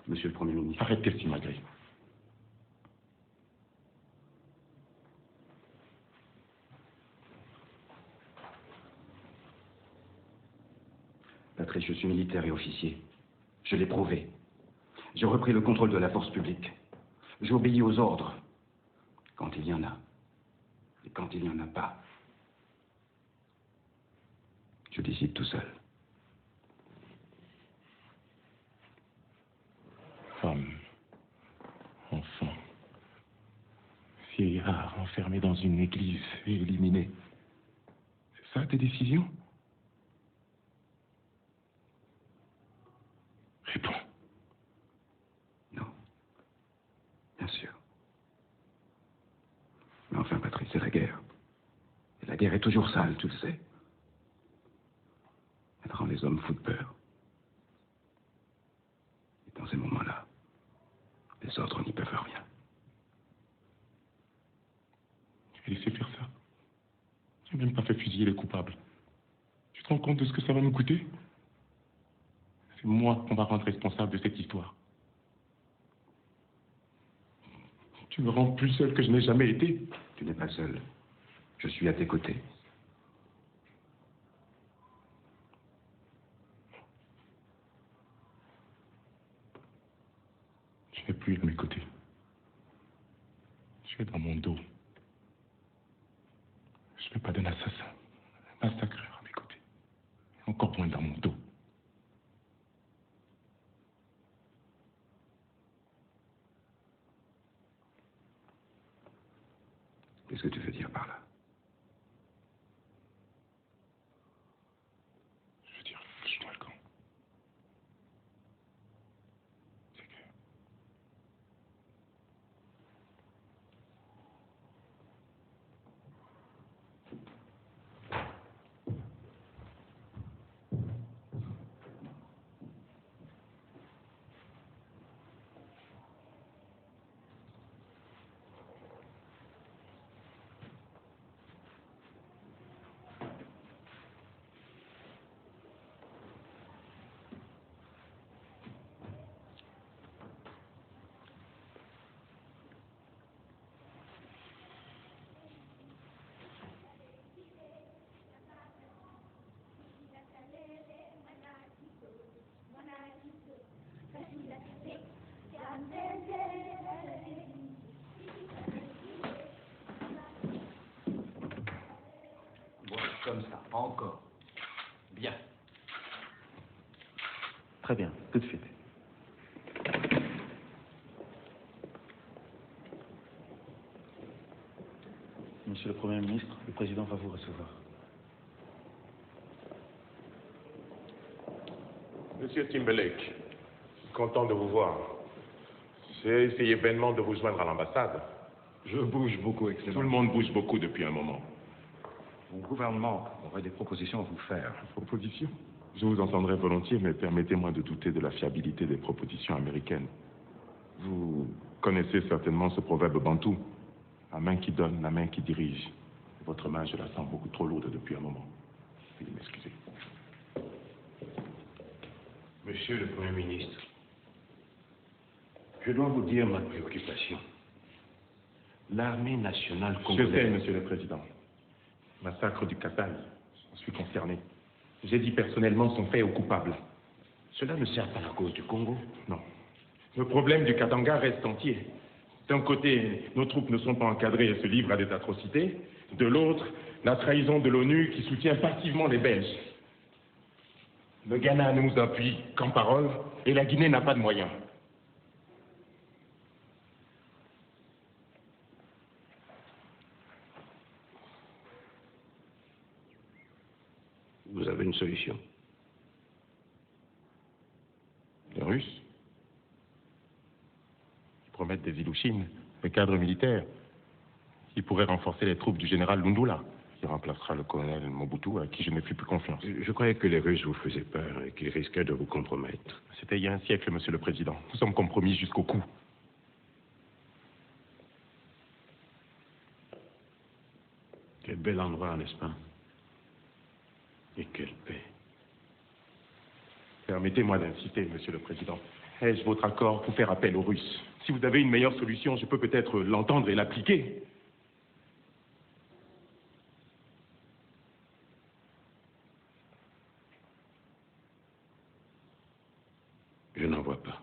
Monsieur le Premier ministre. Arrêtez, Simagré. Patrice, je suis militaire et officier. Je l'ai prouvé. J'ai repris le contrôle de la force publique. J'obéis aux ordres. Quand il y en a. Et quand il n'y en a pas. Je décide tout seul. Femme, enfant, vieillard enfermé dans une église et éliminé. C'est ça tes décisions? Réponds. Non. Bien sûr. Mais enfin, Patrice, c'est la guerre. Et la guerre est toujours sale, tu le sais. Elle rend les hommes fous de peur. Et dans ces moments-là, les ordres n'y peuvent rien. Tu as laissé faire ça. Tu n'as même pas fait fusiller les coupables. Tu te rends compte de ce que ça va nous coûter? C'est moi qu'on va rendre responsable de cette histoire. Tu me rends plus seul que je n'ai jamais été. Tu n'es pas seul. Je suis à tes côtés. Tu n'es plus à mes côtés. Tu es dans mon dos. Je ne veux pas d'un assassin, un massacreur à mes côtés. Encore moins dans mon dos. Qu'est-ce que tu veux dire par là? Je veux dire, lâche-moi le camp. C'est clair. Comme ça, encore. Bien. Très bien, tout de suite. Monsieur le Premier ministre, le Président va vous recevoir. Monsieur Timberlake, content de vous voir. J'ai essayé vainement de vous joindre à l'ambassade. Je bouge beaucoup, Excellence. Tout le monde bouge beaucoup depuis un moment. Mon gouvernement aurait des propositions à vous faire. Proposition? Je vous entendrai volontiers, mais permettez-moi de douter de la fiabilité des propositions américaines. Vous connaissez certainement ce proverbe bantou. La main qui donne, la main qui dirige. Votre main, je la sens beaucoup trop lourde depuis un moment. Veuillez m'excuser. Monsieur le Premier ministre, je dois vous dire ma préoccupation. L'armée nationale Je congolaise... sais, Monsieur le Président. Massacre du Kasaï, je suis concerné. J'ai dit personnellement son fait au coupable. Cela ne sert pas la cause du Congo. Non. Le problème du Katanga reste entier. D'un côté, nos troupes ne sont pas encadrées et se livrent à des atrocités. De l'autre, la trahison de l'ONU qui soutient passivement les Belges. Le Ghana ne nous appuie qu'en parole et la Guinée n'a pas de moyens. Vous avez une solution? Les Russes, ils promettent des Ilouchines, des cadres militaires. Ils pourraient renforcer les troupes du général Lundula, qui remplacera le colonel Mobutu, à qui je n'ai plus confiance. Je croyais que les Russes vous faisaient peur et qu'ils risquaient de vous compromettre. C'était il y a un siècle, Monsieur le Président. Nous sommes compromis jusqu'au cou. Quel bel endroit, n'est-ce pas? Et quelle paix. Permettez-moi d'insister, Monsieur le Président. Ai-je votre accord pour faire appel aux Russes? Si vous avez une meilleure solution, je peux peut-être l'entendre et l'appliquer. Je n'en vois pas.